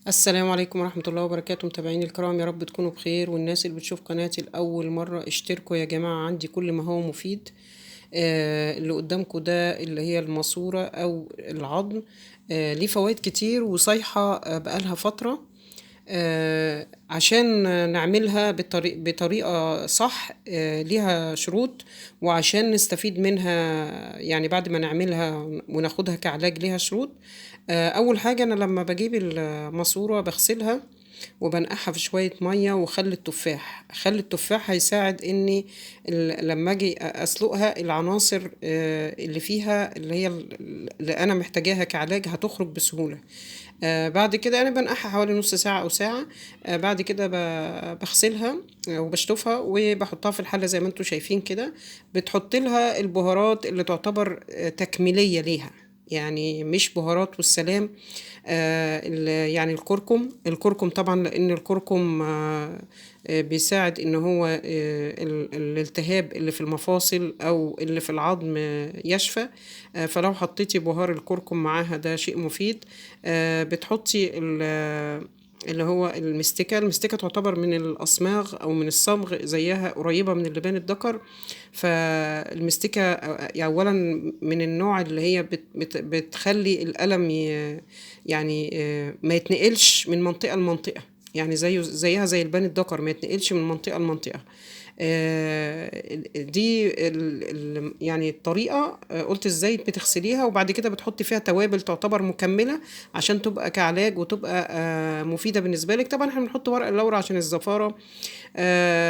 السلام عليكم ورحمة الله وبركاته. متابعيني الكرام، يا رب تكونوا بخير. والناس اللي بتشوف قناتي لأول مرة اشتركوا يا جماعة، عندي كل ما هو مفيد. اللي قدامكم ده اللي هي الماسورة أو العظم. ليه فوائد كتير وصيحة بقالها فترة. عشان نعملها بطريقة صح، ليها شروط. وعشان نستفيد منها، يعني بعد ما نعملها وناخدها كعلاج ليها شروط. أول حاجة، أنا لما بجيب الماسورة بغسلها وبنقعها في شوية مية وخل التفاح. خل التفاح هيساعد إني لما أجي أسلقها العناصر اللي فيها اللي هي اللي أنا محتاجاها كعلاج هتخرج بسهولة. بعد كده أنا بنقعها حوالي نص ساعة أو ساعة. بعد كده بغسلها وبشطفها وبحطها في الحلة زي ما انتوا شايفين كده. بتحط لها البهارات اللي تعتبر تكميلية ليها، يعني مش بهارات والسلام. يعني الكركم طبعا، لأن الكركم بيساعد إن هو الالتهاب اللي في المفاصل أو اللي في العظم يشفى. فلو حطيتي بهار الكركم معاها ده شيء مفيد. بتحطي اللي هو المستكة تعتبر من الأصماغ أو من الصمغ، زيها قريبة من اللبان الذكر. فالمستكة أولا من النوع اللي هي بتخلي الألم يعني ما يتنقلش من منطقة لمنطقة. يعني زيها زي البان الذكر، ما يتنقلش من منطقة لمنطقة. دي يعني الطريقة. قلت ازاي بتغسليها وبعد كده بتحطي فيها توابل تعتبر مكملة عشان تبقى كعلاج وتبقى مفيدة بالنسبة لك. طبعا احنا بنحط ورق اللورا عشان الزفارة.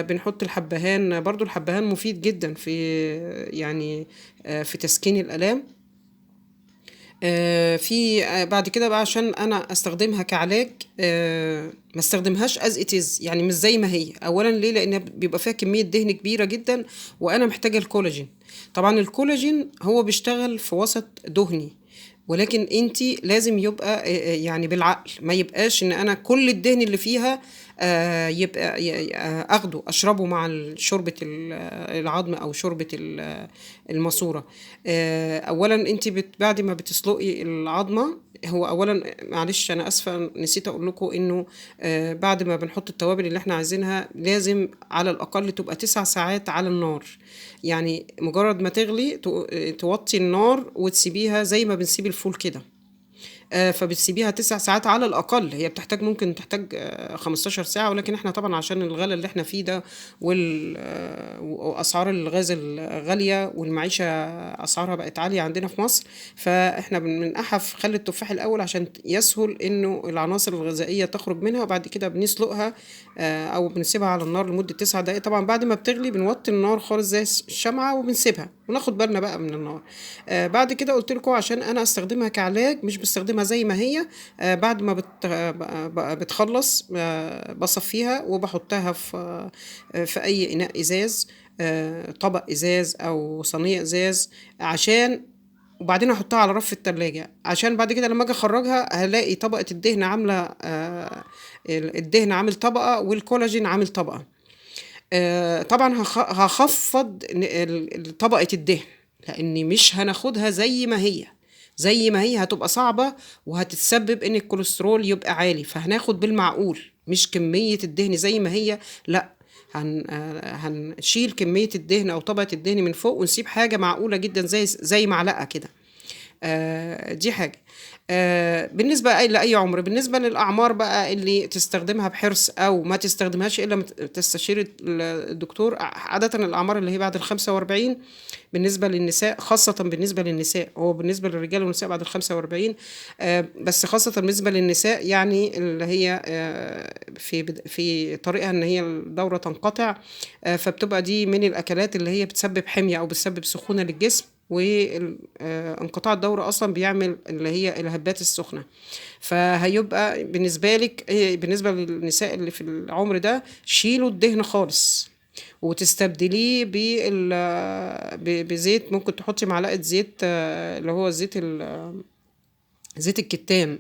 بنحط الحبهان، برضو الحبهان مفيد جدا في يعني في تسكين الآلام. في بعد كده بقى عشان انا استخدمها كعلاج. ما استخدمهاش از اتز، يعني مش زي ما هي. اولا ليه؟ لان بيبقى فيها كميه دهن كبيره جدا وانا محتاجه الكولاجين. طبعا الكولاجين هو بيشتغل في وسط دهني، ولكن انتي لازم يبقى يعني بالعقل، ما يبقاش ان انا كل الدهن اللي فيها يبقى اخده اشربه مع شوربه العظم او شوربه الماسوره. اولا انت بعد ما بتسلقي العظمه، هو اولا معلش انا اسفه نسيت اقول لكم انه بعد ما بنحط التوابل اللي احنا عايزينها لازم على الاقل تبقى 9 ساعات على النار. يعني مجرد ما تغلي توطي النار وتسيبيها زي ما بنسيب الفول كده. فبتسيبيها 9 ساعات على الأقل. هي ممكن تحتاج 15 ساعة، ولكن احنا طبعا عشان الغلا اللي احنا فيه ده وأسعار الغاز الغالية والمعيشة أسعارها بقت عالية عندنا في مصر. فاحنا بننقعها في خل التفاح الأول عشان يسهل إنه العناصر الغذائية تخرج منها، وبعد كده بنسلقها أو بنسيبها على النار لمدة 9 دقايق. طبعا بعد ما بتغلي بنوطي النار خالص زي الشمعة وبنسيبها وناخد بالنا بقى من النار. بعد كده قلت لكم عشان انا استخدمها كعلاج، مش بستخدمها زي ما هي. بعد ما بتخلص بصفيها وبحطها في اي اناء ازاز، طبق ازاز او صينيه ازاز. عشان وبعدين احطها على رف التلاجة عشان بعد كده لما اجي اخرجها هلاقي طبقة الدهن عاملة الدهن عامل طبقة والكولاجين عامل طبقة. طبعا هخفض طبقة الدهن، لاني مش هناخدها زي ما هي. زي ما هي هتبقى صعبة وهتتسبب ان الكوليسترول يبقى عالي، فهناخد بالمعقول مش كمية الدهن زي ما هي، لا. هنشيل كمية الدهن او طبقة الدهن من فوق ونسيب حاجة معقولة جدا زي معلقة كده. دي حاجة. بالنسبة لأي عمر. بالنسبة للأعمار بقى اللي تستخدمها بحرص أو ما تستخدمهاش إلا تستشير الدكتور. عادة الأعمار اللي هي بعد 45 بالنسبة للنساء، خاصة بالنسبة للنساء. هو بالنسبة للرجال والنساء بعد 45، بس خاصة بالنسبة للنساء، يعني اللي هي في طريقها إن هي الدورة تنقطع. فبتبقى دي من الأكلات اللي هي بتسبب حمية أو بتسبب سخونة للجسم. وانقطاع الدورة أصلا بيعمل اللي هي الهبات السخنة. فهيبقى بالنسبة لك بالنسبة للنساء اللي في العمر ده، شيلوا الدهن خالص وتستبدليه بزيت. ممكن تحطي معلقة زيت اللي هو زيت الكتان.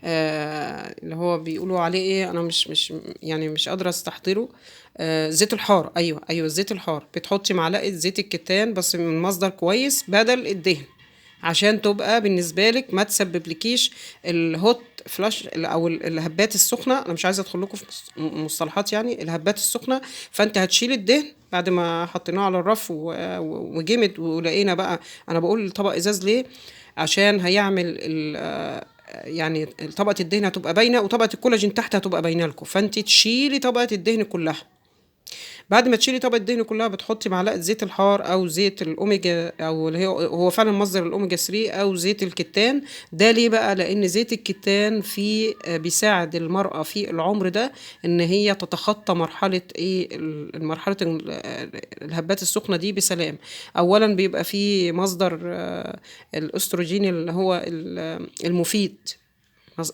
اللي هو بيقولوا عليه ايه، انا مش يعني مش قادره استحضره. زيت الحار. ايوه الزيت الحار. بتحطي معلقه زيت الكتان بس من مصدر كويس بدل الدهن، عشان تبقى بالنسبه لك ما تسبب لكيش الهوت فلاش او الهبات السخنه، انا مش عايزه ادخل لكم في مصطلحات، يعني الهبات السخنه. فانت هتشيل الدهن بعد ما حطيناه على الرف وجمد ولقينا بقى. انا بقول طبق ازاز ليه؟ عشان هيعمل يعني طبقه الدهن هتبقى باينه، وطبقه الكولاجين تحت هتبقى باينه لكم، فانت تشيلي طبقه الدهن كلها. بعد ما تشيلي طبقة الدهن كلها بتحطي معلقة زيت الحار أو زيت الأوميجا، أو اللي هو فعلا مصدر الأوميجا 3، أو زيت الكتان. ده ليه بقى؟ لأن زيت الكتان فيه بيساعد المرأة في العمر ده إن هي تتخطى مرحلة إيه مرحلة الهبات السخنة دي بسلام. أولا بيبقى فيه مصدر الأستروجين اللي هو المفيد،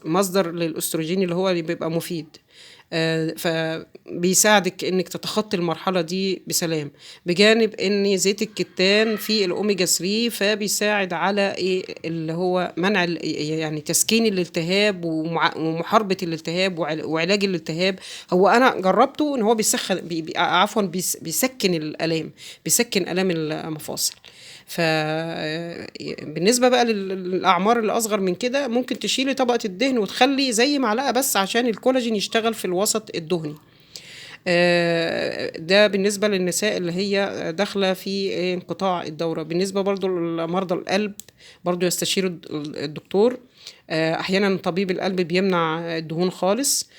مصدر للأستروجين اللي هو اللي بيبقى مفيد. فبيساعدك انك تتخطي المرحله دي بسلام، بجانب ان زيت الكتان فيه الاوميجا 3، فبيساعد على ايه اللي هو منع يعني تسكين الالتهاب ومحاربه الالتهاب وعلاج الالتهاب. هو انا جربته ان هو بيسخن عفوا بيسكن الالام، بيسكن الام المفاصل. فبالنسبة بقى للأعمار اللي أصغر من كده، ممكن تشيلي طبقة الدهن وتخلي زي معلقة بس عشان الكولاجين يشتغل في الوسط الدهني. ده بالنسبة للنساء اللي هي داخلة في انقطاع الدورة. بالنسبة برضو لمرضى القلب، برضو يستشيروا الدكتور. أحيانا طبيب القلب بيمنع الدهون خالص.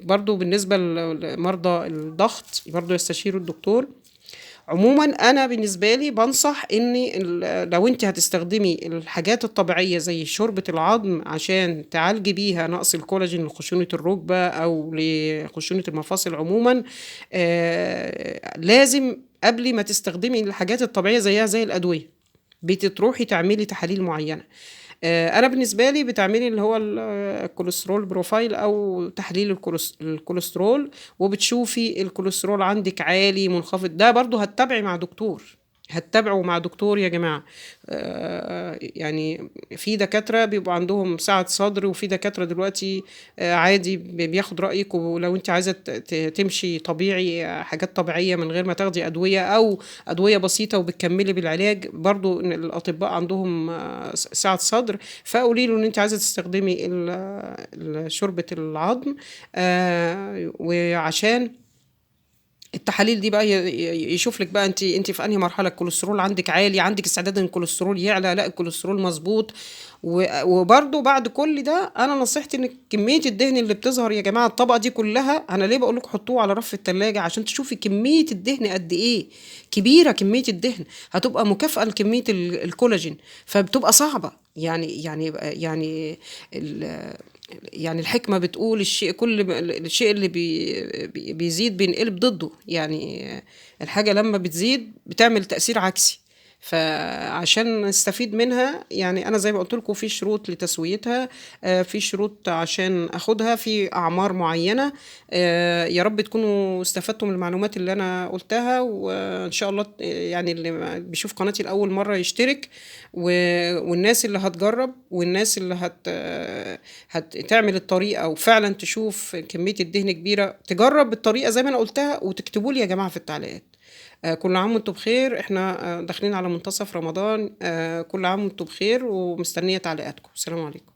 برضو بالنسبة لمرضى الضغط برضو يستشيروا الدكتور. عموما انا بالنسبه لي بنصح ان لو انت هتستخدمي الحاجات الطبيعيه زي شوربه العظم عشان تعالجي بيها نقص الكولاجين لخشونه الركبه او لخشونه المفاصل عموما، لازم قبل ما تستخدمي الحاجات الطبيعيه زيها زي الادويه بتروحي تعملي تحاليل معينه. انا بالنسبه لي بتعملي اللي هو الكوليسترول بروفايل او تحليل الكوليسترول، وبتشوفي الكوليسترول عندك عالي منخفض. ده برضو هتتابعي مع دكتور، هتتابعوا مع دكتور يا جماعة. يعني في دكاترة بيبقوا عندهم سعة صدر، وفي دكاترة دلوقتي عادي بياخد رأيك، ولو انت عايزة تمشي طبيعي حاجات طبيعية من غير ما تاخدي أدوية أو أدوية بسيطة وبتكملي بالعلاج، برضو الأطباء عندهم سعة صدر. فقولي له ان انت عايزة تستخدمي شوربة العظم، وعشان التحاليل دي بقى يشوف لك بقى انت في انهي مرحله. الكوليسترول عندك عالي، عندك استعداد ان الكوليسترول يعلى، لا الكوليسترول مظبوط. وبرده بعد كل ده انا نصيحتي ان كميه الدهن اللي بتظهر يا جماعه الطبقه دي كلها، انا ليه بقول لكم حطوه على رف الثلاجه عشان تشوفي كميه الدهن قد ايه كبيره. كميه الدهن هتبقى مكافاه لكميه الكولاجين، فبتبقى صعبه. يعني الحكمة بتقول الشيء اللي بيزيد بينقلب ضده. يعني الحاجة لما بتزيد بتعمل تأثير عكسي. فعشان نستفيد منها، يعني أنا زي ما قلت لكم في شروط لتسويتها، في شروط عشان أخدها في أعمار معينة. يا رب تكونوا استفدتوا من المعلومات اللي أنا قلتها، وإن شاء الله يعني اللي بيشوف قناتي لأول مرة يشترك، والناس اللي هتجرب، والناس اللي هتعمل الطريقة وفعلا تشوف كمية الدهن كبيرة، تجرب الطريقة زي ما أنا قلتها وتكتبوا لي يا جماعة في التعليقات. كل عام وانتم بخير. احنا داخلين على منتصف رمضان. كل عام وانتم بخير، ومستنية تعليقاتكم. السلام عليكم.